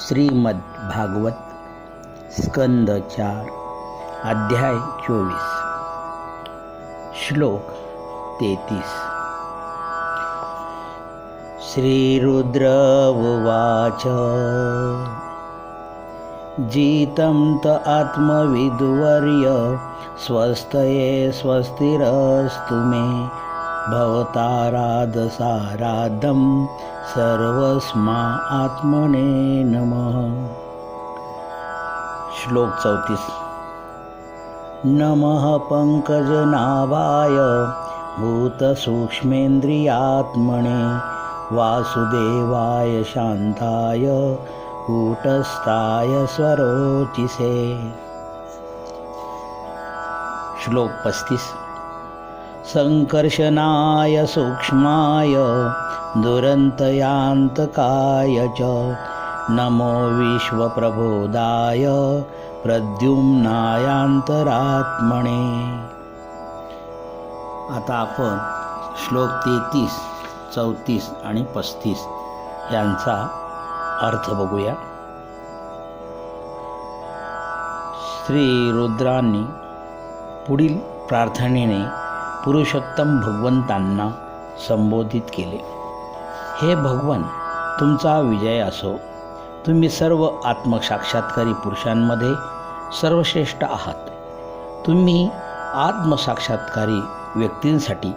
श्रीमद् भागवत स्कंद 4 अध्याय 24 श्लोक 33। श्रीरुद्र उवाच जितं त आत्मविदुवर्य स्वस्तये स्वस्तिरस्तु मे भवताराधसाराधं सर्वस्मा आत्मने नमः। श्लोक 34। नमः पंकजनाभाय भूतसूक्ष्मेन्द्रियात्मने वासुदेवाय शान्ताय कूटस्थाय स्वरोचिसे। श्लोक 35। संकर्षणाय सूक्ष्माय दुरन्तयान्तकाय च नमो विश्वप्रबोधाय प्रद्युम्नायान्तरात्मने। आता आपण श्लोक 33, 34 आणि 35 यांचा अर्थ बघूया। श्री रुद्रांनी पुढील प्रार्थनेने पुरुषोत्तम भगवंतांना संबोधित केले। हे भगवन, तुमचा विजय असो। तुम्ही सर्व आत्मसाक्षात्कारी पुरुषांमध्ये सर्वश्रेष्ठ आहात। तुम्ही आत्मसाक्षात्कारी व्यक्तींसाठी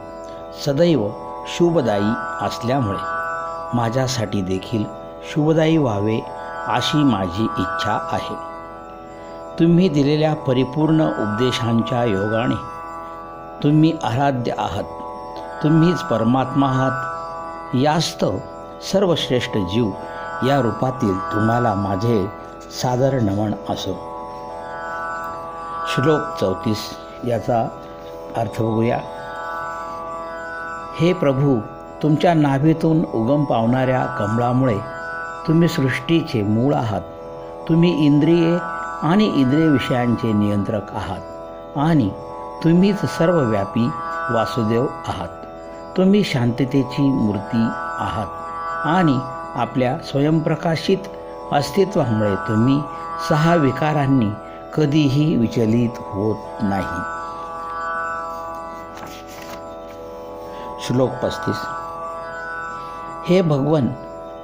सदैव शुभदायी असल्यामुळे माझ्यासाठी देखील शुभदायी व्हावे अशी माझी इच्छा आहे। तुम्ही दिलेल्या परिपूर्ण उपदेशांच्या योगाने तुम्ही आराध्य आहात। तुम्हीच परमात्मा आहात। यास्तव सर्वश्रेष्ठ जीव या रूपातील तुम्हाला माझे सादर नमन असो। श्लोक 34 याचा अर्थ बघूया। हे प्रभू, तुमच्या नाभीतून उगम पावणाऱ्या कमळामुळे तुम्ही सृष्टीचे मूळ आहात। तुम्ही इंद्रिये आणि इंद्रिय विषयांचे नियंत्रक आहात आणि तुम्हीच सर्वव्यापी वासुदेव आहात। तुम्ही शांततेची मूर्ती आहात आणि आपल्या स्वयंप्रकाशित अस्तित्वामुळे तुम्ही 6 विकारांनी कधीही विचलित होत नाही। श्लोक 35। हे भगवन,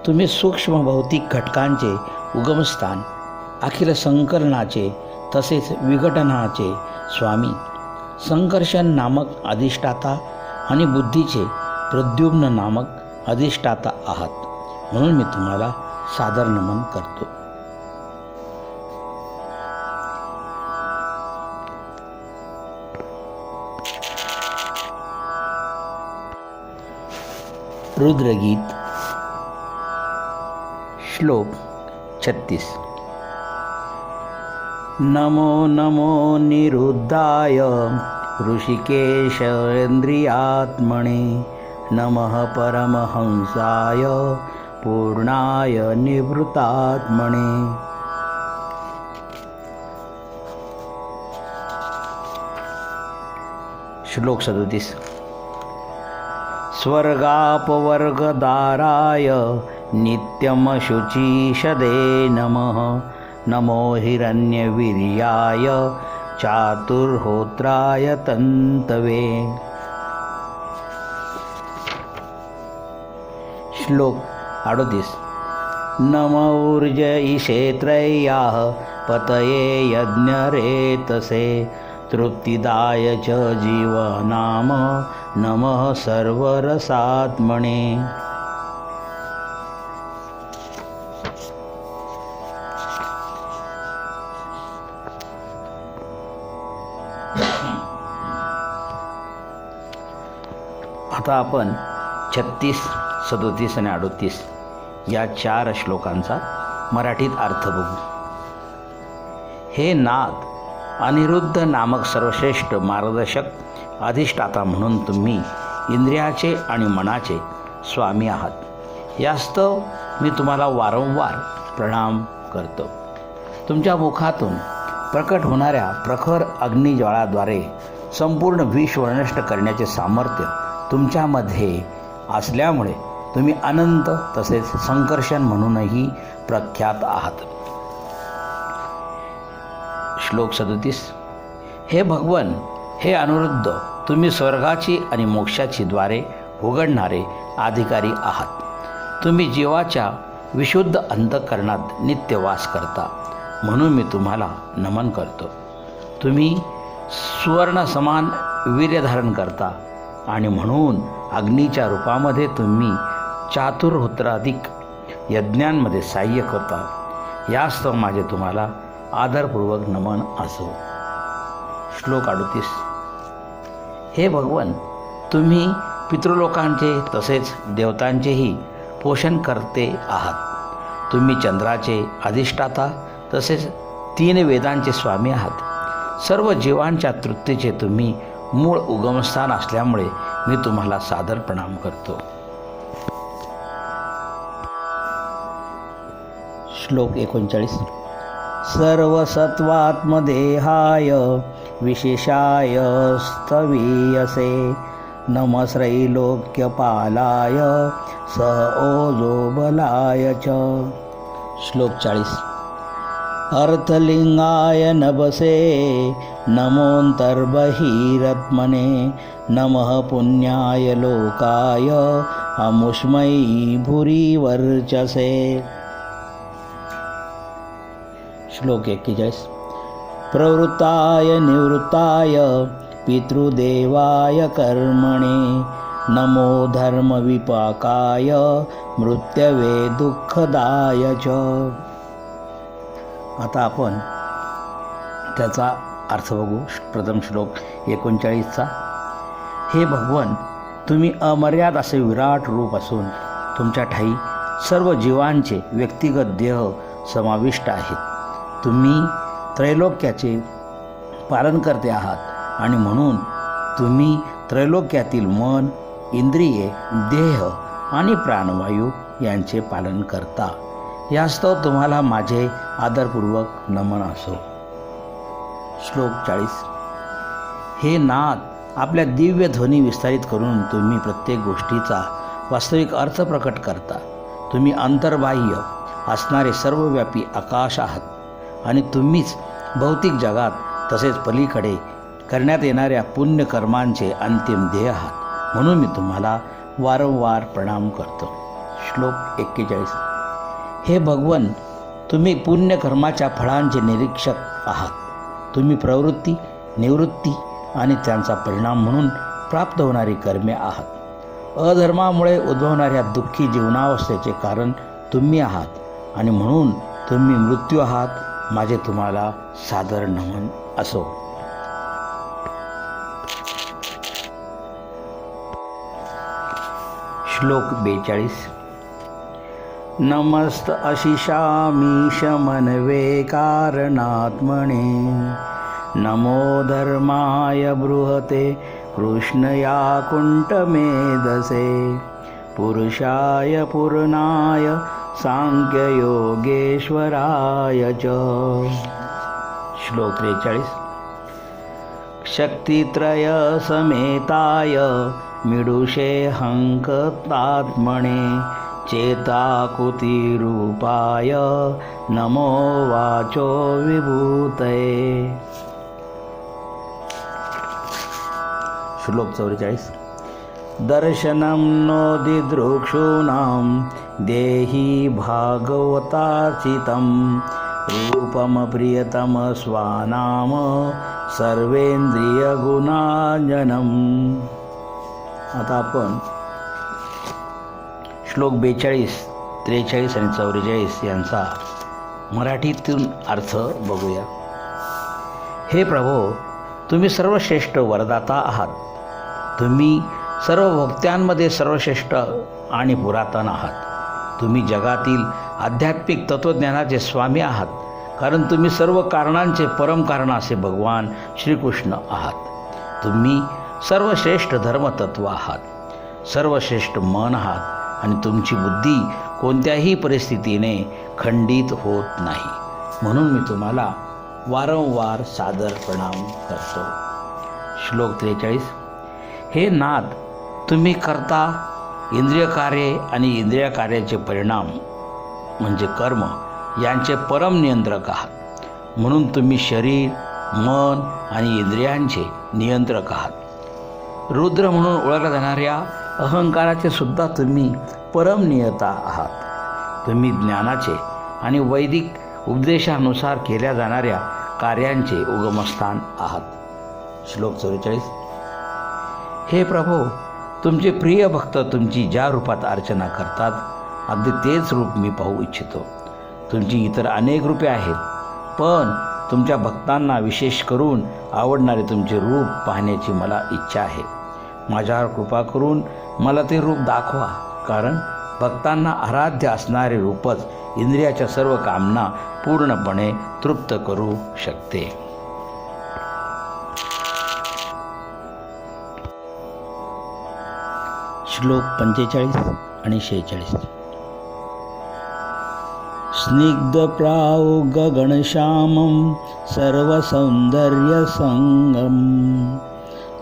तुम्ही सूक्ष्म भौतिक घटकांचे उगमस्थान, अखिल संकलनाचे तसेच विघटनाचे स्वामी, संकर्षण नामक अधिष्ठाता आणि बुद्धीचे प्रद्युम्न नामक अधिष्ठाता आहात। म्हणून मी तुम्हाला सादर नमन करतो। रुद्रगीत। श्लोक 36। नमो नमो निरुद्धाय ऋषिकेशेन्द्रियात्मने नमः परमहंसाय पूर्णाय निवृत्तात्मने। श्लोक 37। स्वर्गापवर्गदाराय नित्यमशुचिषदे नमः नमो हिरण्यवीर्याय चातुर्होत्राय तन्तवे। श्लोक 38। नम ऊर्ज ईशेत्रय्याः पतये यज्ञरेतसे तृप्तिदाय च जीवनाम नमः सर्वरसात्मने। आता आपण 36, 37 आणि 38 या 4 श्लोकांचा मराठीत अर्थ बघू। हे नाथ, अनिरुद्ध नामक सर्वश्रेष्ठ मार्गदर्शक अधिष्ठाता म्हणून तुम्ही इंद्रियाचे आणि मनाचे स्वामी आहात। यास्तव मी तुम्हाला वारंवार प्रणाम करतो। तुमच्या मुखातून प्रकट होणाऱ्या प्रखर अग्निज्वाळाद्वारे संपूर्ण विश्व नष्ट करण्याचे सामर्थ्य तुमच्यामध्ये असल्यामुळे तुम्ही अनंत तसेच संकर्षण म्हणूनही प्रख्यात आहात. श्लोक 37. हे भगवन, हे अनिरुद्ध, तुम्ही स्वर्गाची आणि मोक्षाची द्वारे उघडणारे अधिकारी आहात. तुम्ही जीवाच्या विशुद्ध अंतःकरणात नित्य वास करता, म्हणून मी तुम्हाला नमन करतो. तुम्ही सुवर्ण समान वीर्य धारण करता आणि म्हणून अग्नीच्या रूपामध्ये तुम्ही चातुर्होत्राधिक यज्ञांमध्ये सहाय्य करता. यास्तव माझे तुम्हाला आदरपूर्वक नमन असो. श्लोक 38. हे भगवन, तुम्ही पितृलोकांचे तसेच देवतांचेही पोषण करते आहात. तुम्ही चंद्राचे अधिष्ठाता तसेच 3 वेदांचे स्वामी आहात. सर्व जीवांच्या तृप्तीचे तुम्ही मूळ उगमस्थान असल्यामुळे मी तुम्हाला सादर प्रणाम करतो. श्लोक 39. सर्वसत्वात्मदेहाय विशेषाय स्तवीयसे नमस्त्रैलोक्यपालाय स ओजोबलाय च. श्लोक 40. अर्थलिंगाय नभसे नमोऽन्तर्बहिरत्मने नमः पुण्याय लोकाय अमुष्मै भूरि वर्चसे. श्लोक 41. प्रवृत्ताय निवृत्ताय पितृदेवाय कर्मणे नमो धर्मविपाकाय मृत्यवे दुःखदाय च. आता आपण त्याचा अर्थ बघू. प्रथम श्लोक 39चा. हे भगवन, तुम्ही अमर्याद असे विराट रूप असून तुमच्या ठायी सर्व जीवांचे व्यक्तिगत देह समाविष्ट आहेत. तुम्ही त्रैलोक्याचे पालनकर्ते आहात आणि म्हणून तुम्ही त्रैलोक्यातील मन, इंद्रिये, देह आणि प्राणवायू यांचे पालन करता. यास्तव तुम्हाला माझे आदरपूर्वक नमन असो. श्लोक 40. हे नाथ, आपल्या दिव्य ध्वनी विस्तारित करून तुम्ही प्रत्येक गोष्टीचा वास्तविक अर्थ प्रकट करता. तुम्ही अंतर्बाह्य असणारे सर्वव्यापी आकाश आहात आणि तुम्हीच भौतिक जगात तसेच पलीकडे करण्यात येणाऱ्या पुण्यकर्मांचे अंतिम ध्येय आहात, म्हणून मी तुम्हाला वारंवार प्रणाम करतो. श्लोक 41. हे भगवन, तुम्ही पुण्यकर्माच्या फळांचे निरीक्षक आहात. तुम्ही प्रवृत्ती, निवृत्ती आणि त्यांचा परिणाम म्हणून प्राप्त होणारी कर्मे आहात. अधर्मामुळे उद्भवणाऱ्या दुःखी जीवनावस्थेचे कारण तुम्ही आहात आणि म्हणून तुम्ही मृत्यू आहात. माझे तुम्हाला सादर नमन असो. श्लोक 42. नमस्त अशिषामीश मनवे कारणात्मने नमो धर्माय बृहते कृष्णया कुण्ठमेधसे पुरुषाय पूर्णाय सांख्ययोगेश्वराय च. श्लोक 43. शक्तित्रय समेताय मिडुषे हंकतात्मने चेताकुतिरूपाय नमो वाचो विभूतये. श्लोक 44. दर्शनं नो दिदृक्षूणां देहि भागवतार्चितं रूपम प्रियतम स्वानाम सर्वेंद्रियगुणांजनम. आता आपण श्लोक 42, 43 आणि 44 यांचा मराठीतून अर्थ बघूया. हे प्रभो, तुम्ही सर्वश्रेष्ठ वरदाता आहात. तुम्ही सर्व भक्त्यांमध्ये सर्वश्रेष्ठ आणि पुरातन आहात. तुम्ही जगातील आध्यात्मिक तत्त्वज्ञानाचे स्वामी आहात, कारण तुम्ही सर्व कारणांचे परमकारण असे भगवान श्रीकृष्ण आहात. तुम्ही सर्वश्रेष्ठ धर्मतत्व आहात, सर्वश्रेष्ठ मन आहात आणि तुमची बुद्धी कोणत्याही परिस्थितीने खंडित होत नाही, म्हणून मी तुम्हाला वारंवार सादर प्रणाम करतो. श्लोक 43. हे नाथ, तुम्ही कर्ता इंद्रिय कार्ये आणि इंद्रिय कार्याचे परिणाम म्हणजे कर्म यांचे परम नियंत्रक आहात. म्हणून तुम्ही शरीर, मन आणि इंद्रियांचे नियंत्रक आहात. रुद्र म्हणून ओळखल्या जाणाऱ्या अहंकाराचे सुद्धा तुम्ही परम नियंता आहात. तुम्ही ज्ञानाचे आणि वैदिक उपदेशानुसार केल्या जाणाऱ्या कार्यांचे उगमस्थान आहात. श्लोक 44. हे प्रभो, तुमचे प्रिय भक्त तुमची ज्या रूपात अर्चना करतात अगदी तेच रूप मी पाहू इच्छितो. तुमची इतर अनेक रूपे आहेत, पण तुमच्या भक्तांना विशेष करून आवडणारे तुमचे रूप पाहण्याची मला इच्छा आहे. माझ्यावर कृपा करून मला ते रूप दाखवा, कारण भक्तांना आराध्य असणारे रूपच इंद्रियाच्या सर्व कामना पूर्णपणे तृप्त करू शकते. श्लोक 45 आणि 46. स्निग्धप्राऊ गगनश्यामं सर्वसौन्दर्यसंगं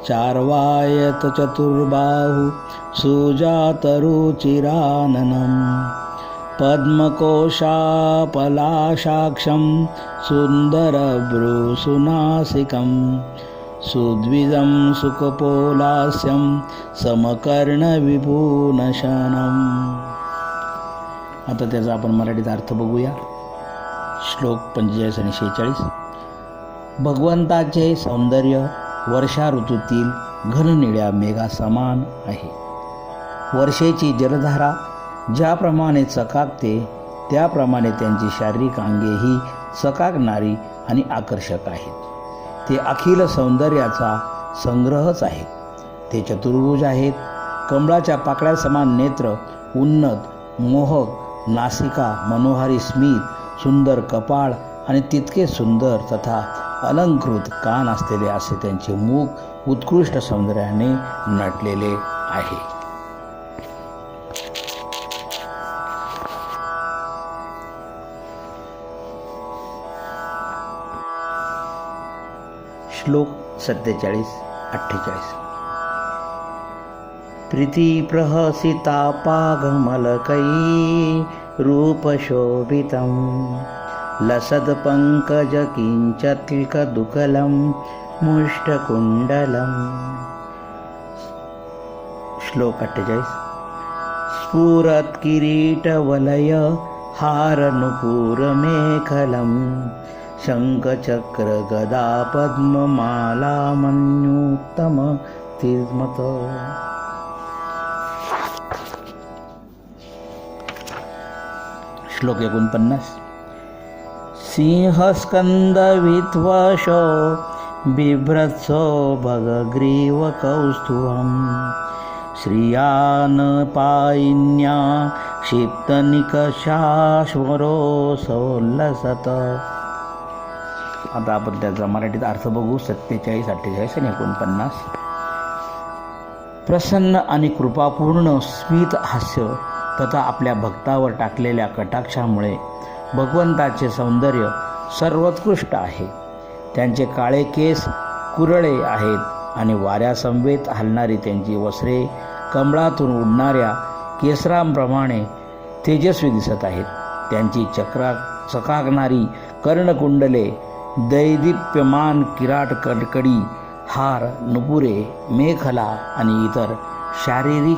चार्वायत चतुर्बाहु सुजातरुचिराननं पद्मकोशापलाशाक्षं सुन्दरभ्रूसुनासिकं सुद्विजं सुखपोलास्यं समकर्णविभूषणम्. आता त्याचा आपण मराठीत अर्थ बघूया. श्लोक 45 आणि 46. भगवंताचे सौंदर्य वर्षा ऋतूतील घननिळ्या मेघासमान आहे. वर्षेची जलधारा ज्याप्रमाणे चकाकते त्याप्रमाणे त्यांची शारीरिक अंगेही चकाकणारी आणि आकर्षक आहेत. ते अखिल सौंदर्याचा संग्रहच आहेत. ते चतुर्भुज आहेत. कमळाच्या पाकळ्या समान नेत्र, उन्नत मोहक नासिका, मनोहारी स्मित, सुंदर कपाळ आणि तितके सुंदर तथा अलंकृत कान असलेले असे त्यांचे मुख उत्कृष्ट सौंदर्याने नटलेले आहे. श्लोक 47-48. प्रीतिप्रहसितापाघमलकै रूपशोभितं लसत्पङ्कजकिञ्चत्कदुकलं मुष्टकुण्डलम्. श्लोक 48. स्फुरत्किरीटवलय हारनुपूरमेखलं शङ्खचक्र गदा पद्ममालामन्युत्तम तिर्मत. श्लोक 49. सिंहस्कन्दविध्वशो बिभ्रत्सो भगग्रीवकौस्तुभं श्रियानपायिन्या क्षिप्तनिकषाश्वरोसोल्लसत. आता आपण त्याचा मराठीत अर्थ बघू. 47, 48 आणि 49. प्रसन्न आणि कृपापूर्ण स्मित हास्य तथा आपल्या भक्तावर टाकलेल्या कटाक्षामुळे भगवंताचे सौंदर्य सर्वोत्कृष्ट आहे. त्यांचे काळे केस कुरळे आहेत आणि वाऱ्यासमवेत हलणारी त्यांची वस्त्रे कमळातून उडणाऱ्या केसरांप्रमाणे तेजस्वी दिसत आहेत. त्यांची चकाकणारी कर्णकुंडले, दैदिप्यमान किराट कडकडी, हार, नुपुरे, मेखला आणि इतर शारीरिक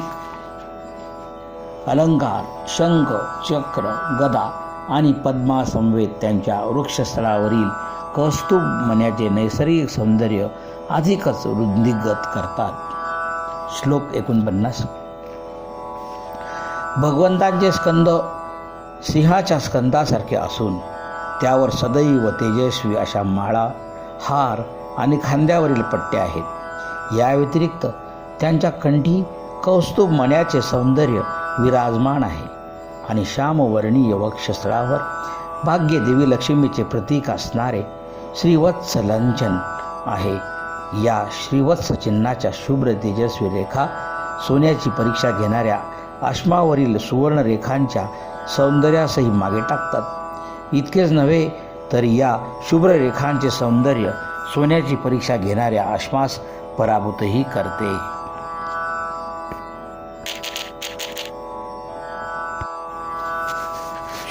अलंकार, शंख, चक्र, गदा आणि पद्मासमवेत त्यांच्या वृक्षस्थळावरील कौस्तुभ मण्याचे नैसर्गिक सौंदर्य अधिकच वृद्धिंगत करतात. श्लोक 49. भगवंतांचे स्कंद सिंहाच्या स्कंदासारखे असून त्यावर सदैव तेजस्वी अशा माळा, हार आणि खांद्यावरील पट्ट्या आहेत. या व्यतिरिक्त त्यांच्या कंठी कौस्तुभ मण्याचे सौंदर्य विराजमान आहे आणि श्यामवर्णीय वक्षस्थळावर भाग्यदेवी लक्ष्मीचे प्रतीक असणारे श्रीवत्स लांछन आहे. या श्रीवत्स चिन्हाच्या शुभ्र तेजस्वी रेखा सोन्याची परीक्षा घेणाऱ्या अश्मावरील सुवर्ण रेखांच्या सौंदर्यासही मागे टाकतात. इतकेच नव्हे तर या शुभ्र रेखांचे सौंदर्य सोन्याची परीक्षा घेणाऱ्या अश्मास पराभूतही करते.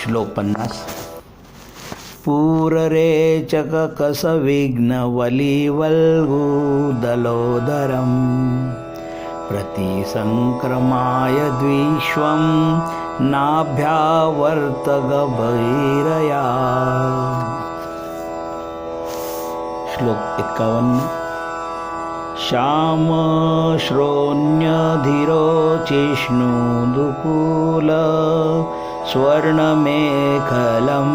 श्लोक 50. पूररेचक कसविघ्नवलिवल्गुदलोदरं प्रतिसंक्रमाय द्विष्वं नाभ्यावर्तगभैरया. श्लोक 51. श्याम श्रोण्यधिरोचिष्णुदुकूल स्वर्णमेखलं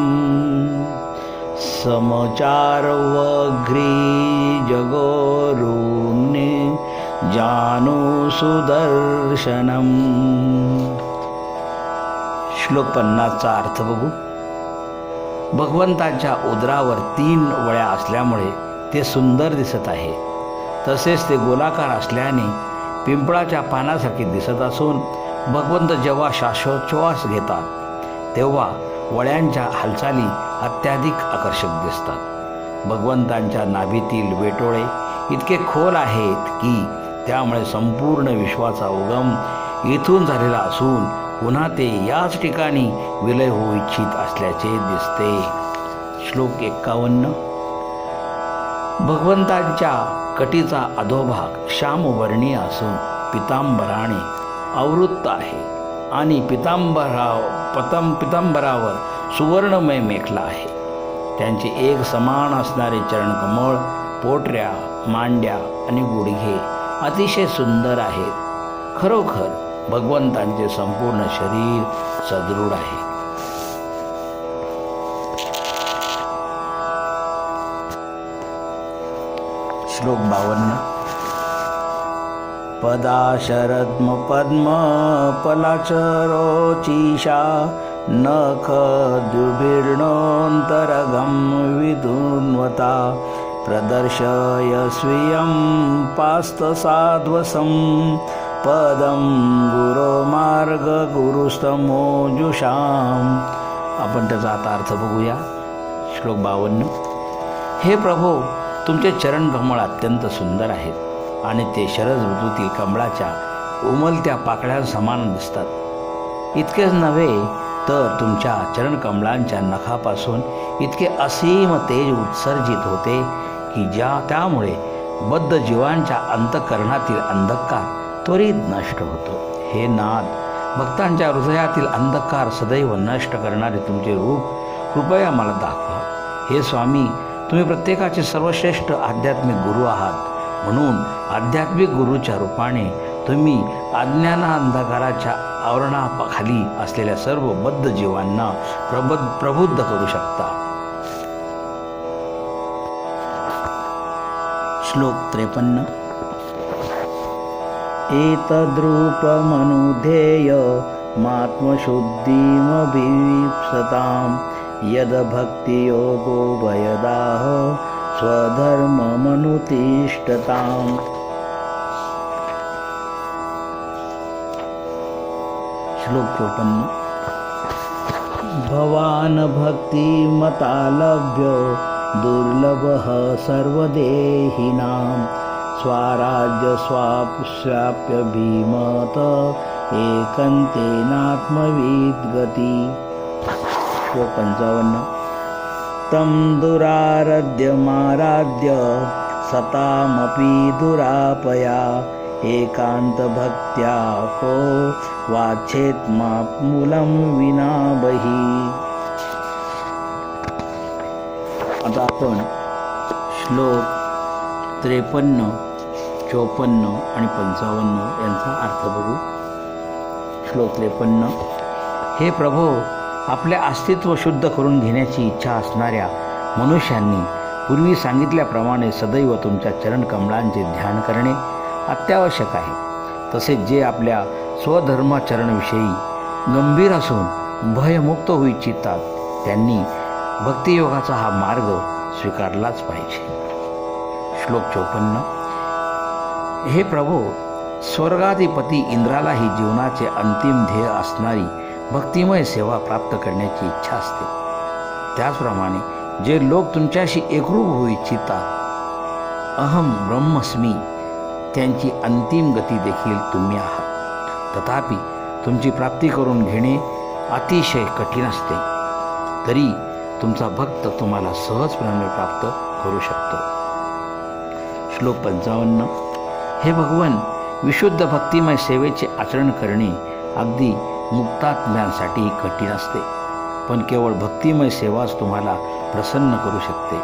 समचार्वघ्रीजगोरुण्य जानुसुदर्शनम. श्लोक 50 चा अर्थ बघू. भगवंताच्या उदरावर 3 वळ्या असल्यामुळे ते सुंदर दिसत आहे. तसेच ते गोलाकार असल्याने पिंपळाच्या पानासारखे दिसत असून भगवंत जेव्हा श्वासोच्छ्वास घेतात तेव्हा वळ्यांच्या हालचाली अत्याधिक आकर्षक दिसतात. भगवंतांच्या नाभीतील वेटोळे इतके खोल आहेत की त्यामुळे संपूर्ण विश्वाचा उगम इथून झालेला असून पुन्हा ते याच ठिकाणी विलय होऊ इच्छित असल्याचे दिसते. श्लोक 51. भगवंतांच्या कटीचा अधोभाग श्यामवर्णीय असून पितांबराने आवृत्त आहे आणि पितांबरावर सुवर्णमय मेखला आहे. त्यांचे एक समान असणारे चरणकमळ, पोटऱ्या, मांड्या आणि गुडघे अतिशय सुंदर आहेत. खरोखर भगवंतांचे संपूर्ण शरीर सदृढ आहे. श्लोक 52. पदाशरद्म पद्म पलाचरोचिषा नखद्युभिर्णोऽन्तरगं विधुन्वता प्रदर्शय स्वीयं पास्तसाध्वसं पदं गुरो मार्ग गुरुस्तमोजुषाम. आपण त्याचा आता अर्थ बघूया. श्लोक 52. हे प्रभो, तुमचे चरणकमळ अत्यंत सुंदर आहेत आणि ते शरद ऋतूतील कमळाच्या उमलत्या पाकळ्यांसमान दिसतात. इतकेच नव्हे तर तुमच्या चरणकमळांच्या नखापासून इतके असीम तेज उत्सर्जित होते की त्यामुळे बद्ध जीवांच्या अंतःकरणातील अंधकार त्वरित नष्ट होतो. हे नाथ, भक्तांच्या हृदयातील अंधकार सदैव नष्ट करणारे तुमचे रूप कृपया मला दाखवा. हे स्वामी, तुम्ही प्रत्येकाचे सर्वश्रेष्ठ आध्यात्मिक गुरु आहात. म्हणून आध्यात्मिक गुरुच्या रूपाने तुम्ही अज्ञानांधकाराच्या आवरणाखाली असलेल्या सर्व बद्ध जीवांना प्रबुद्ध करू शकता. श्लोक 53. एतद्रूपमनुधेय मात्मशुद्धिमभीप्सतां यद्भक्तियोगो भयदाह स्वधर्ममनुतिष्ठताम्. श्लोक 54. भवान् भक्तिमतालभ्यो दुर्लभः सर्वदेहिनां स्वाराज्य स्वाप्य भीमत एकान्तेनात्मविद्गति. श्लोक 55. तं दुराराध्यमाराध्य सतामपि दुरापया एकान्तभक्त्या को वाच्छेत्माप्मूलं विना बहि. आता आपण श्लोक 53, 54 आणि 55 यांचा अर्थ बघू. श्लोक 53. हे प्रभो, आपले अस्तित्व शुद्ध करून घेण्याची इच्छा असणाऱ्या मनुष्यांनी पूर्वी सांगितल्याप्रमाणे सदैव तुमच्या चरणकमळांचे ध्यान करणे अत्यावश्यक आहे. तसेच जे आपल्या स्वधर्माचरणविषयी गंभीर असून भयमुक्त होऊ इच्छितात त्यांनी भक्तियोगाचा हा मार्ग स्वीकारलाच पाहिजे. श्लोक 54. हे प्रभो, स्वर्गाधिपती इंद्रालाही जीवनाचे अंतिम ध्येय असणारी भक्तिमय सेवा प्राप्त करण्याची इच्छा असते. त्याचप्रमाणे जे लोक तुमच्याशी एकरूप होऊ इच्छितात, अहम ब्रह्मस्मी, त्यांची अंतिम गती देखील तुम्ही आहात. तथापि तुमची प्राप्ती करून घेणे अतिशय कठीण असते. तरी तुमचा भक्त तुम्हाला सहजपणे प्राप्त करू शकतो. श्लोक 55. हे भगवन, विशुद्ध भक्तिमय सेवेचे आचरण करणे अगदी मुक्तात्म्यांसाठी कठीण असते, पण केवळ भक्तिमय सेवाच तुम्हाला प्रसन्न करू शकते.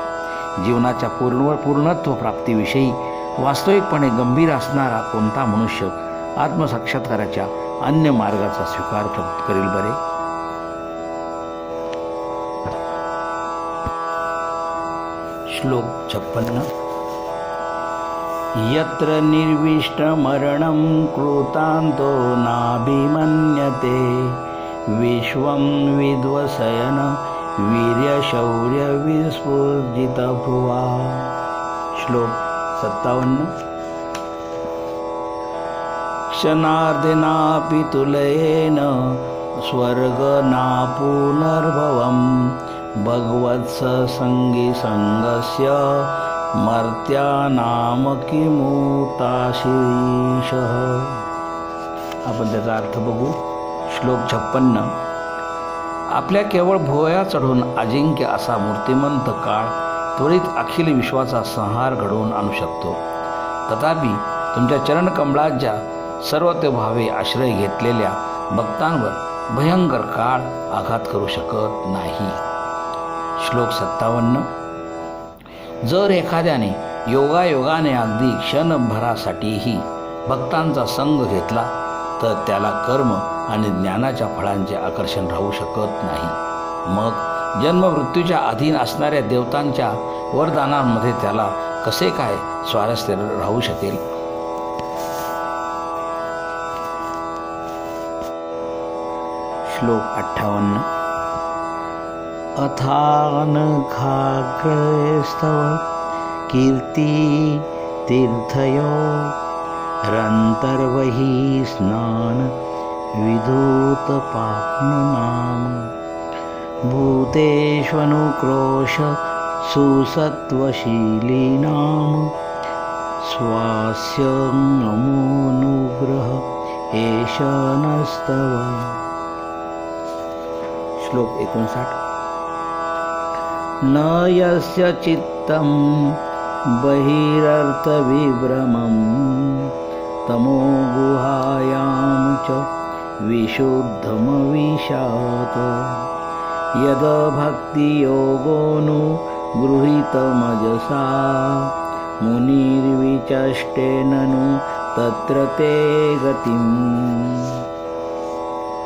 जीवनाच्या पूर्णत्व प्राप्तीविषयी वास्तविकपणे गंभीर असणारा कोणता मनुष्य आत्मसाक्षात्काराच्या अन्य मार्गाचा स्वीकार करेल बरे? श्लोक 56. यत्र निर्विष्टमरणं कृतान्तो नाभिमन्यते विश्वं विध्वसयन् वीर्यशौर्यविस्फुजितभ्रुवा. श्लोक 57. क्षणार्धेनापि तुलयेन स्वर्गनापुनर्भवं भगवत्सङ्गी सङ्गस्य मर्त्यानाम किमुताशीषः. आपण त्याचा अर्थ बघू. श्लोक 56. आपल्या केवळ भुवया चढून अजिंक्य असा मूर्तिमंत काळ त्वरित अखिल विश्वाचा संहार घडवून आणू शकतो. तथापि तुमच्या चरणकमळाच्या सर्वतोभावे आश्रय घेतलेल्या भक्तांवर भयंकर काळ आघात करू शकत नाही. श्लोक 57. जर एखाद्याने योगायोगाने अगदी क्षणभरासाठीही भक्तांचा संग घेतला तर त्याला कर्म आणि ज्ञानाच्या फळांचे आकर्षण राहू शकत नाही. मग जन्ममृत्यूच्या अधीन असणाऱ्या देवतांच्या वरदानांमध्ये त्याला कसे काय स्वारस्य राहू शकेल? श्लोक 58. अथानघाग्रस्तव कीर्ती तीर्थयो रन्तर्वहि स्नान विधूत पाप्मनाम भूतेष्वनुक्रोश सुसत्वशीलीनाम स्वास्यमोनुग्रह एष नस्तव. श्लोक 59. न यस्य चित्तं बहिरर्थविभ्रमं तमो गुहायां च विशुद्धमविशात यद्भक्तियोगोऽनुगृहीतमजसा मुनिर्विचष्टेननु तत्र ते गतिम्.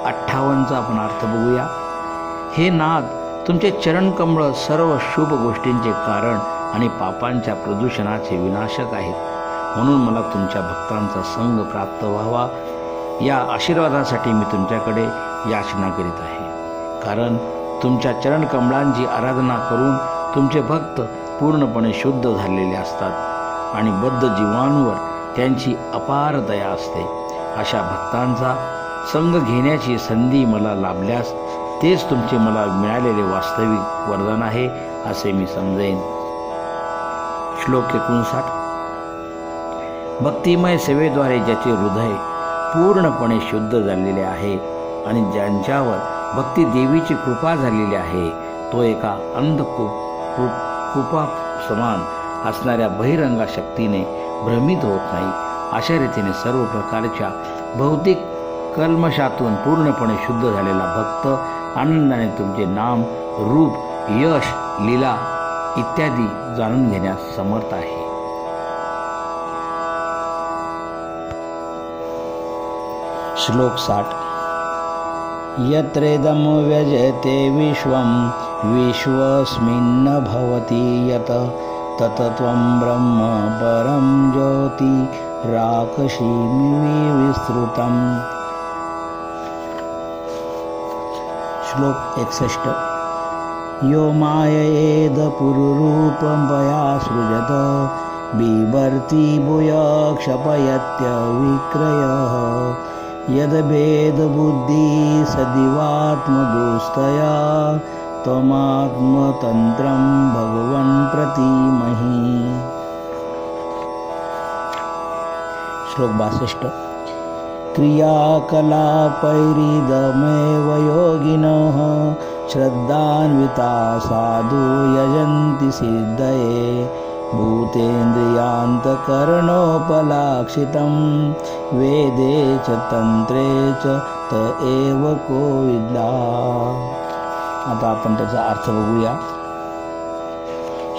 58चा आपण अर्थ बघूया. हे नाथ, तुमचे चरणकमळ सर्व शुभ गोष्टींचे कारण आणि पापांच्या प्रदूषणाचे विनाशक आहेत. म्हणून मला तुमच्या भक्तांचा संग प्राप्त व्हावा या आशीर्वादासाठी मी तुमच्याकडे याचना करीत आहे. कारण तुमच्या चरणकमळांची आराधना करून तुमचे भक्त पूर्णपणे शुद्ध झालेले असतात आणि बद्ध जीवांवर त्यांची अपार दया असते. अशा भक्तांचा संग घेण्याची संधी मला लाभल्यास तेच तुमचे मला मिळालेले वास्तविक वरदान आहे असे मी समजेन. श्लोक 59. भक्तिमय सेवेद्वारे ज्याचे हृदय पूर्णपणे शुद्ध झालेले आहे आणि ज्यांच्यावर भक्ती देवीची कृपा झालेली आहे तो एका अंधकूपा समान असणाऱ्या बहिरंगा शक्तीने भ्रमित होत नाही. अशा रीतीने सर्व प्रकारच्या भौतिक कल्मशातून पूर्णपणे शुद्ध झालेला भक्त आनंदाने तुमचे नाम, रूप, यश, लीला इत्यादी जाणून घेण्यास समर्थ आहे. श्लोक 60. यत्रेदं व्यजते विश्वं विश्वस्मिन्न भवति यत तत्त्वं ब्रह्म परं ज्योति राकशीमि विस्तृतम्. श्लोक 61. यो माययेद पुरुरूपं वया सृजत बिभर्ति भूय क्षपयत्यविक्रयः यद्भेदबुद्धि सदिवात्मदुस्तया त्वमात्मतन्त्रं भगवन् प्रतीमहि. श्लोक 62. क्रियाकलापैरिदमेव योगिनः श्रद्धान्विता साधु यजन्ति सिद्धये भूतेन्द्रियान्तकरणोपलाक्षितं वेदे च तंत्रे च त एव को विद्या. आता आपण त्याचा अर्थ बघूया.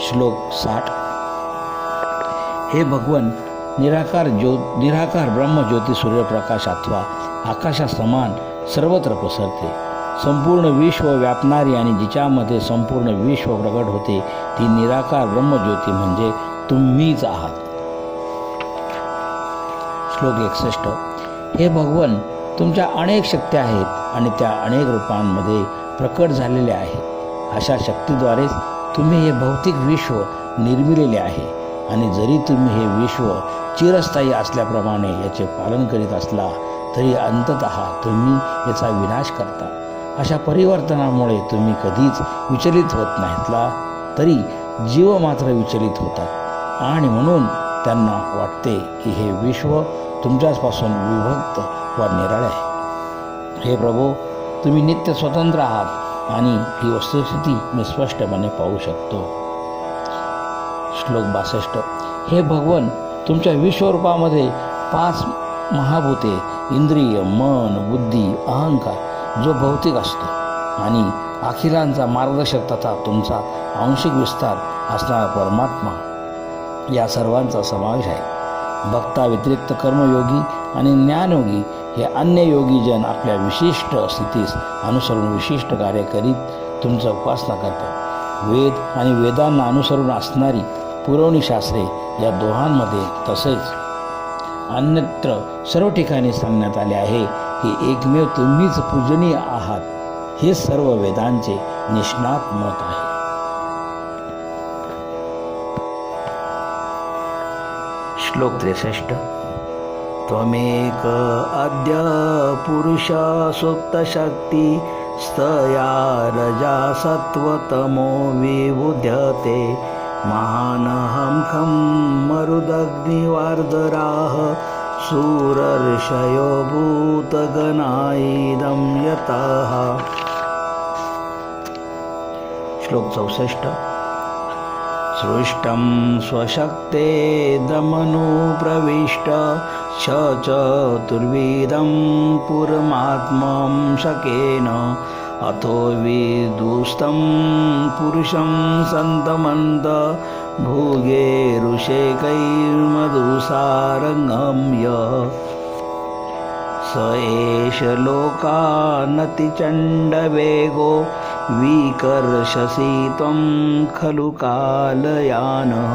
श्लोक 60. हे भगवन, निराकार ब्रह्मज्योती सूर्यप्रकाश अथवा आकाशासमान सर्वत्र पसरते. संपूर्ण विश्व व्यापणारी आणि जिच्यामध्ये संपूर्ण विश्व प्रगट होते ती निराकार ब्रह्मज्योती म्हणजे तुम्हीच आहात. श्लोक 61. हे भगवन, तुमच्या अनेक शक्ती आहेत आणि त्या अनेक रूपांमध्ये प्रकट झालेल्या आहेत. अशा शक्तीद्वारेच तुम्ही हे भौतिक विश्व निर्मिलेले आहे आणि जरी तुम्ही हे विश्व चिरस्थायी असल्याप्रमाणे याचे पालन करीत असला तरी अंततः तुम्ही याचा विनाश करता. अशा परिवर्तनामुळे तुम्ही कधीच विचलित होत नाहीतला तरी जीव मात्र विचलित होतात आणि म्हणून त्यांना वाटते की हे विश्व तुमच्यापासून विभक्त व निराळे आहे. हे प्रभो, तुम्ही नित्य स्वतंत्र आहात आणि ही वस्तुस्थिती मी स्पष्टपणे पाहू शकतो. श्लोक 62. हे भगवन, तुमच्या विश्वरूपामध्ये 5 महाभूते, इंद्रिय, मन, बुद्धी, अहंकार जो भौतिक असतो आणि अखिलांचा मार्गदर्शक तथा तुमचा आंशिक विस्तार असणारा परमात्मा या सर्वांचा समावेश आहे. भक्ता व्यतिरिक्त कर्मयोगी आणि ज्ञानयोगी हे अन्य योगीजन आपल्या विशिष्ट स्थितीस अनुसरून विशिष्ट कार्य करीत तुमचं उपासना करतात. वेद आणि वेदांना अनुसरून असणारी पुरवणी शास्त्रे या दोहांमध्ये तसेच अन्यत्र सर्व ठिकाणी सांगण्यात आले आहे की एकमेव तुम्हीच पूजनीय आहात. हे सर्व वेदांचे निष्णात मत आहे. श्लोक 63. त्वमेक अद्य पुरुष सुप्तशक्ती स्तया रजा सत्वतमो विबुध्यते महानहं खं मरुदग्निवार्धराः सूरर्षयो भूतगणाइदं यतः. श्लोक 64. सृष्टं स्वशक्ते दमनुप्रविष्ट चतुर्विधं पुरमात्मं शकेन अतो विदुस्तं पुरुषं सन्तमन्त भुगे ऋषेकैर्मधुसारङ्गम्य स एष लोकानतिचण्डवेगो विकर्षसि त्वं खलु कालयानः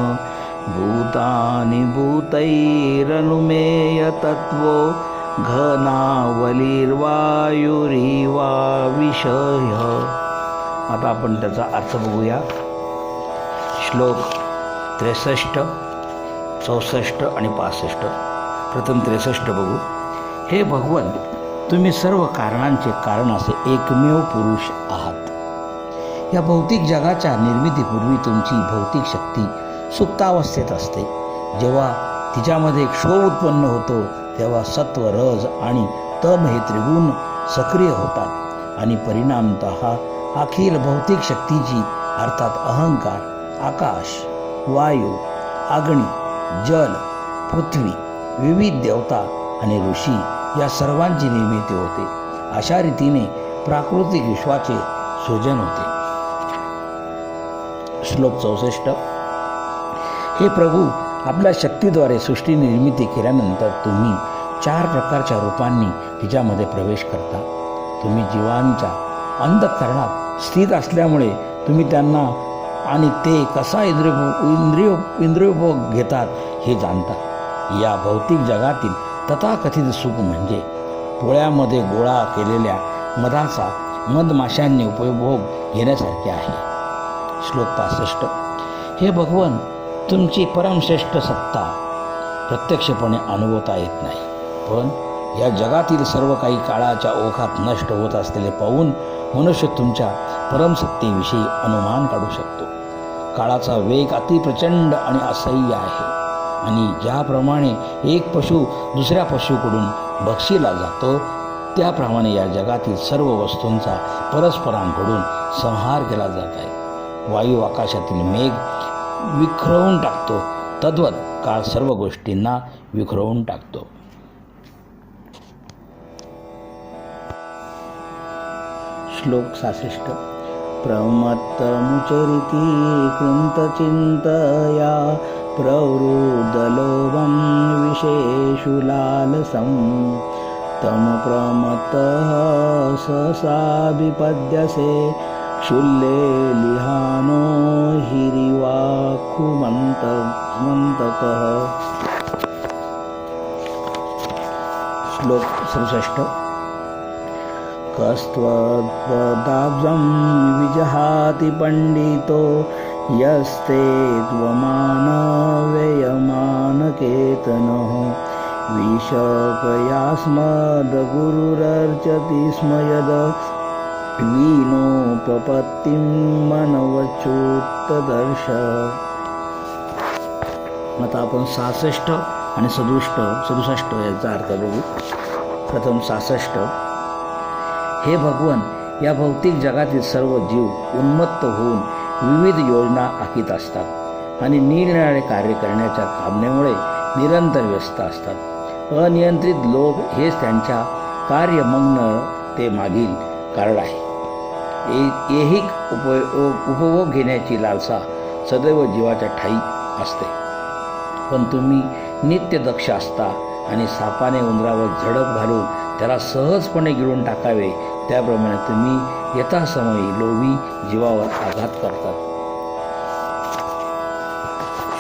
भूतानि भूतैरनुमेय तत्त्वो घनावलीर्वायुरिवा विषय. आता आपण त्याचा अर्थ बघूया. श्लोक 63, 64 आणि 65. प्रथम 63 बघू. हे भगवन, तुम्ही सर्व कारणांचे कारण असे एकमेव पुरुष आहात. या भौतिक जगाच्या निर्मितीपूर्वी तुमची भौतिक शक्ती सुप्तावस्थेत असते. जेव्हा तिच्यामध्ये क्षोभ उत्पन्न होतो तेव्हा सत्व, रज आणि तम हे त्रिगुण सक्रिय होतात आणि परिणामतः अखिल भौतिक शक्तीची अर्थात अहंकार, आकाश, वायू, अग्नी, जल, पृथ्वी, विविध देवता आणि ऋषी या सर्वांची निर्मिती होते. अशा रीतीने प्राकृतिक विश्वाचे सृजन होते. श्लोक 64. हे प्रभू, आपल्या शक्तीद्वारे सृष्टी निर्मिती केल्यानंतर तुम्ही 4 प्रकारच्या रूपांनी तिच्यामध्ये प्रवेश करता. तुम्ही जीवांच्या अंतःकरणात स्थित असल्यामुळे तुम्ही त्यांना आणि ते कसा इंद्रियोपभोग घेतात हे जाणता. या भौतिक जगातील तथाकथित सुख म्हणजे पोळ्यामध्ये गोळा केलेल्या मधाचा मधमाशांनी उपभोग घेण्यासारखे आहे. श्लोक 65. हे भगवन, तुमची परमश्रेष्ठ सत्ता प्रत्यक्षपणे अनुभवता येत नाही, पण या जगातील सर्व काही काळाच्या ओघात नष्ट होत असलेले पाहून मनुष्य तुमच्या परमसत्तेविषयी अनुमान काढू शकतो. काळाचा वेग अतिप्रचंड आणि असह्य आहे आणि ज्याप्रमाणे एक पशु दुसऱ्या पशुकडून बक्षीला जातो त्याप्रमाणे या जगातील सर्व वस्तूंचा परस्परांकडून संहार केला जात आहे. वायू आकाशातील मेघ विखरवून टाकतो, तद्वत काळ सर्व गोष्टींना विखरवून टाकतो. श्लोक 66. प्रमत्तमुचरिती कृन्तचिन्तया प्रवृद्धलोभं विशेषु लालसं तं प्रमत्तः सहसा विपद्यसे क्षुल्ले लिहानो हिरिवाकुमन्तकः. श्लोक 67. कस्त्वदाब्जं विजहाति पंडितो यस्ते त्वमानव्ययमानकेतनः विशकयास्मद्गुरुरर्चति स्म यद वीणोपपत्तिं मनवच्युतदर्श. आता आपण 66 आणि 67 याचा अर्थ बघू. प्रथम 66. हे भगवन, या भौतिक जगातील सर्व जीव उन्मत्त होऊन विविध योजना आखीत असतात आणि निरनिराळे कार्य करण्याच्या कामनेमुळे निरंतर व्यस्त असतात. अनियंत्रित लोभ हेच त्यांच्या कार्यमग्न ते मागील कारण आहे. ऐहिक उपभोग घेण्याची लालसा सदैव जीवाच्या ठायी असते. पण तुम्ही नित्य दक्ष असता आणि सापाने उंदरावर झडप घालून त्याला सहजपणे गिळून टाकावे, त्याप्रमाणे तुम्ही यथासमयी लोभी जीवावर आघात करतात.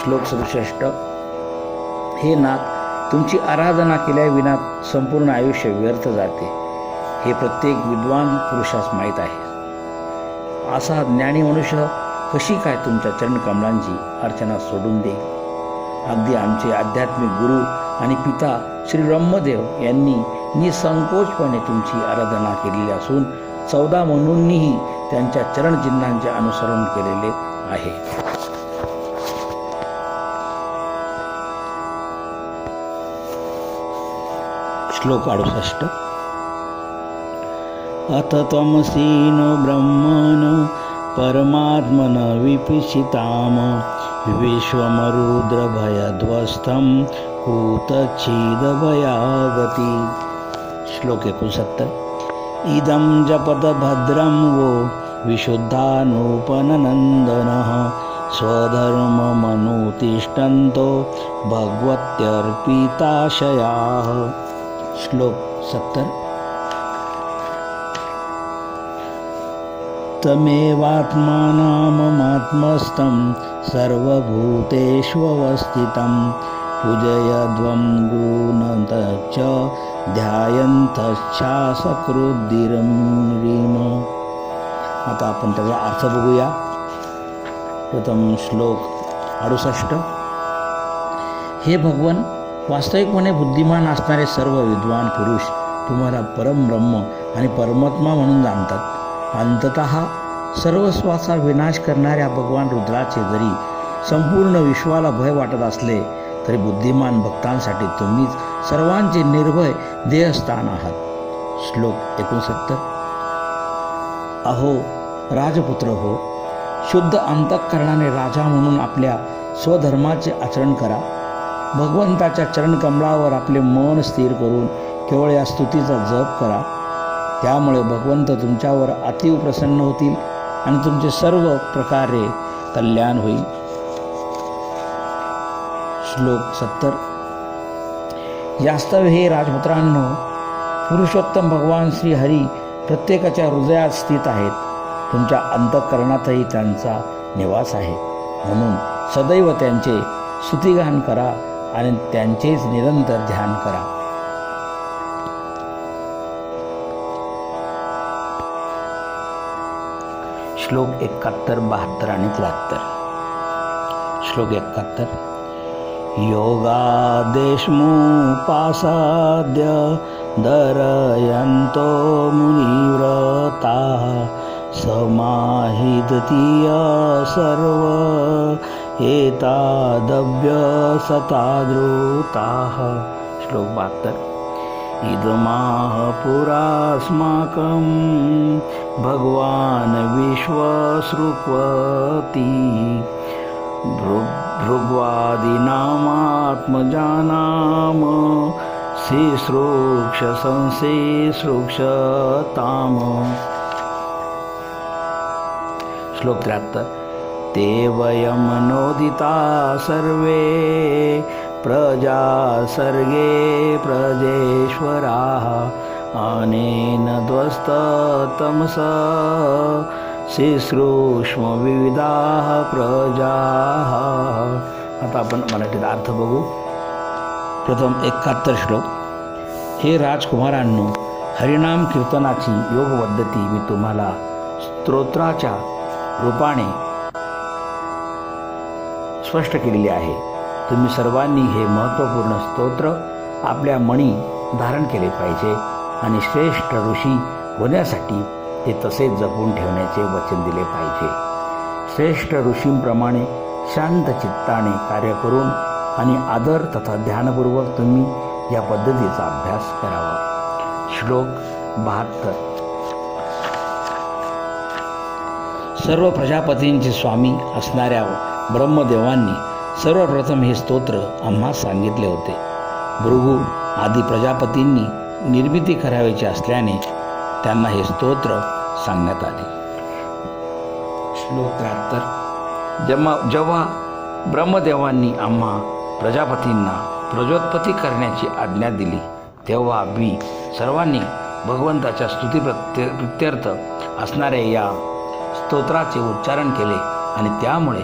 श्लोक 67. हे नाथ, तुमची आराधना केल्याविना संपूर्ण आयुष्य व्यर्थ जाते, हे प्रत्येक विद्वान पुरुषास माहीत आहे. असा ज्ञानी मनुष्य कशी काय तुमच्या चरणकमलांची अर्चना सोडून देईल? अगदी आमचे आध्यात्मिक गुरु आणि पिता श्री ब्रह्मदेव यांनी निसंकोचपणे तुमची आराधना केलेली असून 14 म्हणूनही त्यांच्या चरणचिन्हांचे अनुसरण केलेले आहे. श्लोक 68. अथ त्वमसीन ब्रह्मण परमात्मन विपिशिताम विश्वमरुद्रभयध्वस्थं कूतच्छिदभयागति. श्लोक 69. इदं जपत भद्रं वो विशुद्धानूपननन्दनः स्वधर्ममनुतिष्ठन्तो भगवत्यर्पिताशयाः. श्लोक 70. तमेवात्मानममात्मस्थं सर्वभूतेष्वस्थितं पूजयध्वं गृह्णन्तश्च ध्यायन्तश्चासकृद्धिरं. आता आपण त्याचा अर्थ बघूया. प्रथम श्लोक 68. हे भगवन, वास्तविकपणे बुद्धिमान असणारे सर्व विद्वान पुरुष तुम्हाला परमब्रह्म आणि परमात्मा म्हणून जाणतात. अंततः सर्वस्वाचा विनाश करणाऱ्या भगवान रुद्राचे जरी संपूर्ण विश्वाला भय वाटत असले तरी बुद्धिमान भक्तांसाठी तुम्हीच सर्वांचे निर्भय देहस्थान आहात. श्लोक 69. अहो राजपुत्र हो, शुद्ध अंतःकरणाने राजा म्हणून आपल्या स्वधर्माचे आचरण करा. भगवंताच्या चरणकमलावर आपले मन स्थिर करून केवळ या स्तुतीचा जप करा. त्यामुळे भगवंत तुमच्यावर अतीव प्रसन्न होतील आणि तुमचे सर्व प्रकारे कल्याण होईल. श्लोक 70. यास्तव हे राजपुत्रांनो, पुरुषोत्तम भगवान श्री हरी प्रत्येकाच्या हृदयात स्थित आहेत. तुमच्या अंतःकरणातही त्यांचा निवास आहे. म्हणून सदैव त्यांचे स्तुतिगान करा आणि त्यांचेच निरंतर ध्यान करा. श्लोक 71, 72 आणि 73. श्लोक 71. योगादेशमुपासाद्य दरयन्तो मुनिव्रताः समाहिततीय सर्व एतादभ्यसताद्रुताः. श्लोक 72. इदमाह पुरास्माकं भगवान् विश्वसृक्वति भृग्वादीनामात्मजानाम शिश्रूक्ष संशिश्रूक्षताम. श्लोक 73. ते वयं नोदिता सर्वे प्रजा सर्गे प्रजेश्वराः अनेन ध्वस्ततमसा शिश्रूक्ष्म विविधाः प्रजाः. आता आपण मराठीत अर्थ बघू. प्रथम 71 श्लोक. हे राजकुमारांनो, हरिनाम कीर्तनाची योग पद्धती मी तुम्हाला स्तोत्राच्या रूपाने स्पष्ट केलेली आहे. तुम्ही सर्वांनी हे महत्त्वपूर्ण स्तोत्र आपल्या मनी धारण केले पाहिजे आणि श्रेष्ठ ऋषी होण्यासाठी ते तसेच जपून ठेवण्याचे वचन दिले पाहिजे. श्रेष्ठ ऋषींप्रमाणे शांत चित्ताने कार्य करून आणि आदर तथा ध्यानपूर्वक तुम्ही या पद्धतीचा अभ्यास करावा. श्लोक 72. सर्व प्रजापतींचे स्वामी असणाऱ्या ब्रह्मदेवांनी सर्वप्रथम हे स्तोत्र आम्हास सांगितले होते. भृगू आदी प्रजापतींनी निर्मिती करायची असल्याने त्यांना हे स्तोत्र सांगण्यात आले. श्लोक 73. जेव्हा ब्रह्मदेवांनी आम्हा प्रजापतींना प्रजोत्पत्ती करण्याची आज्ञा दिली तेव्हा आम्ही सर्वांनी भगवंताच्या स्तुतीप्रित्यर्थ असणाऱ्या या स्तोत्राचे उच्चारण केले आणि त्यामुळे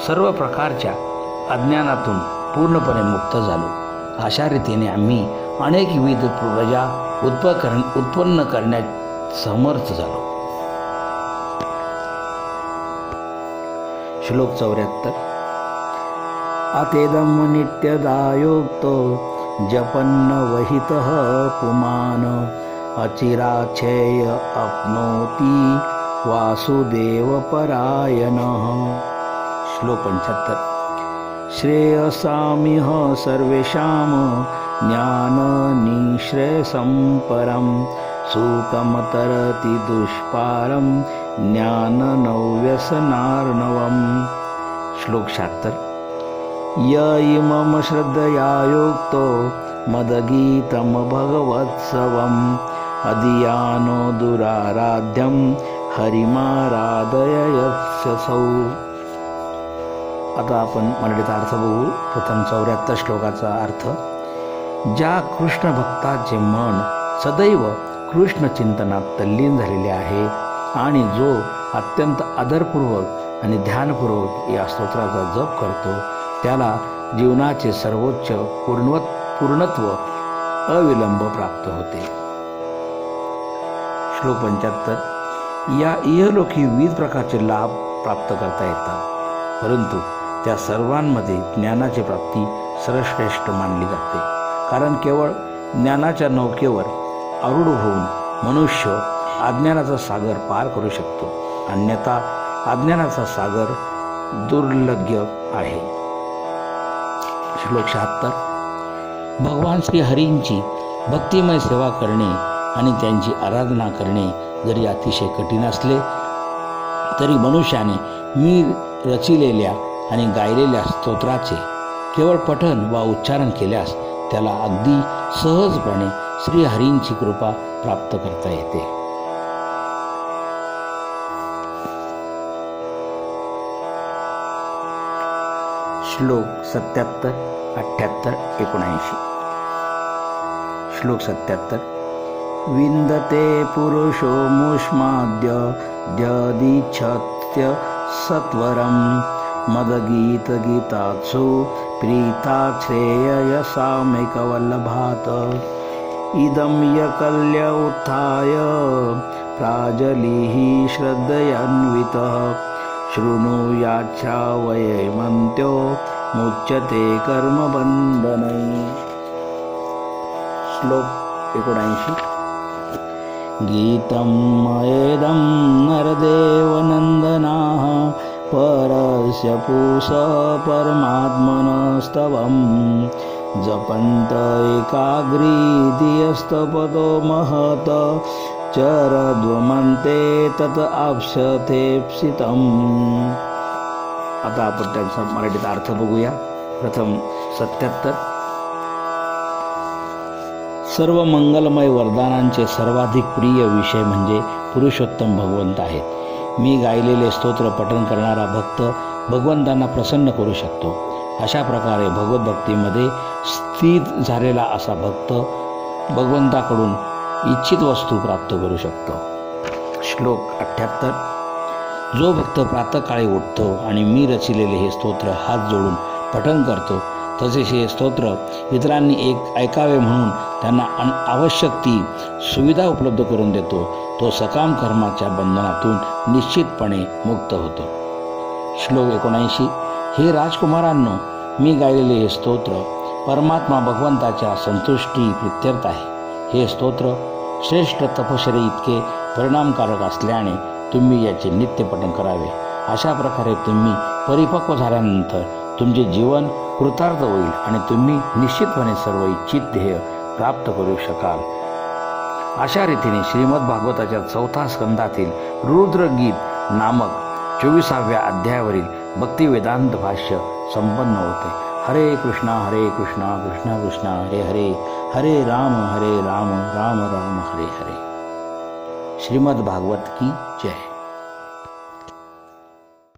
सर्व प्रकारच्या अज्ञानातून पूर्णपणे मुक्त झालो. अशा रीतीने आम्ही अनेक विविध प्रजा उत्पन्न करण्यात समर्थ झालो. श्लोक 74. अतेदं नित्यदायोक्तो जपन्न वहितः पुमान अचिराच्छेय अप्नोति वासुदेवपरायणः. श्लोक 75. श्रेयसामिह सर्वेषां ज्ञाननिःश्रेयसं परं सुखमतरति दुष्पारं ज्ञाननव्यसनार्णवम्. श्लोक 76. य इमं श्रद्धया युक्तो मदगीतं भगवत्सवम् अधियानो दुराराध्यं हरिमाराधयत्ससौ. आता आपण मराठीचा अर्थ बघू. प्रथम 74 श्लोकाचा अर्थ. ज्या कृष्ण भक्ताचे मन सदैव कृष्ण चिंतनात तल्लीन झालेले आहे आणि जो अत्यंत आदरपूर्वक आणि ध्यानपूर्वक या स्तोत्राचा जप करतो त्याला जीवनाचे सर्वोच्च पूर्णत्व अविलंब प्राप्त होते. श्लोक 75. या इहलोकी विविध प्रकारचे लाभ प्राप्त करता येतात, परंतु त्या सर्वांमध्ये ज्ञानाची प्राप्ती सर्वश्रेष्ठ मानली जाते. कारण केवळ ज्ञानाच्या नौकेवर आरूढ होऊन मनुष्य अज्ञानाचा सागर पार करू शकतो, अन्यथा अज्ञानाचा सागर दुर्लभ्य आहे. श्लोक 76. भगवान श्री हरींची भक्तिमय सेवा करणे आणि त्यांची आराधना करणे जरी अतिशय कठीण असले तरी मनुष्याने मी रचिलेल्या आणि गायलेल्या स्तोत्राचे केवळ पठण वा उच्चारण केल्यास त्याला अगदी सहजपणे श्रीहरींची कृपा प्राप्त करता येते. श्लोक 77, 78, 79. श्लोक 77. विंदते पुरुषो मुष्माद्य द्यदिच्छत्य सत्वरं मदगीतगीतात्सु प्रीतात् श्रेयसामेकवल्लभात् इदं यकल्य उत्थाय प्राजलिः श्रद्धयान्वितः शृणुयाच्छ्रावयेमन्त्यो मुच्यते कर्मबन्धनै. श्लोक 79. गीतं मयेदं नरदेवनन्दनाः परस्य पुष परमात्मनस्तवं जपंत एकाग्री धियस्तपदो महत चरद्वमन्ते तत आपशतेप्सितम्. आता आपण त्यांचा मराठीत अर्थ बघूया. प्रथम 77. सर्व मंगलमय वरदानांचे सर्वाधिक प्रिय विषय म्हणजे पुरुषोत्तम भगवंत आहेत. मी गायलेले स्तोत्र पठण करणारा भक्त भगवंतांना प्रसन्न करू शकतो. अशा प्रकारे भगवद्भक्तीमध्ये स्थित झालेला असा भक्त भगवंताकडून इच्छित वस्तू प्राप्त करू शकतो. श्लोक 78. जो भक्त प्रातःकाळी उठतो आणि मी रचिलेले हे स्तोत्र हात जोडून पठण करतो, तसेच हे स्तोत्र इतरांनी ऐकावे म्हणून त्यांना आवश्यक ती सुविधा उपलब्ध करून देतो, तो सकाम कर्माच्या बंधनातून निश्चितपणे मुक्त होतो. श्लोक 79. हे राजकुमारांनो, मी गायलेले हे स्तोत्र परमात्मा भगवंताच्या संतुष्टी प्रित्यर्थ आहे. हे स्तोत्र श्रेष्ठ तपश्चर्ये इतके परिणामकारक असल्याने तुम्ही याचे नित्य पठण करावे. अशा प्रकारे तुम्ही परिपक्व झाल्यानंतर तुमचे जीवन कृतार्थ होईल आणि तुम्ही निश्चितपणे सर्व इच्छित ध्येय प्राप्त करू शकाल. अशा रीतीने श्रीमद भागवताच्या 4थ्या स्कंदातील रुद्रगीत नामक 24व्या अध्यायावरील भक्तिवेदांत भाष्य संपन्न होते. हरे कृष्णा कृष्णा कृष्णा हरे हरे, हरे राम राम राम हरे हरे. श्रीमद भागवत की जय.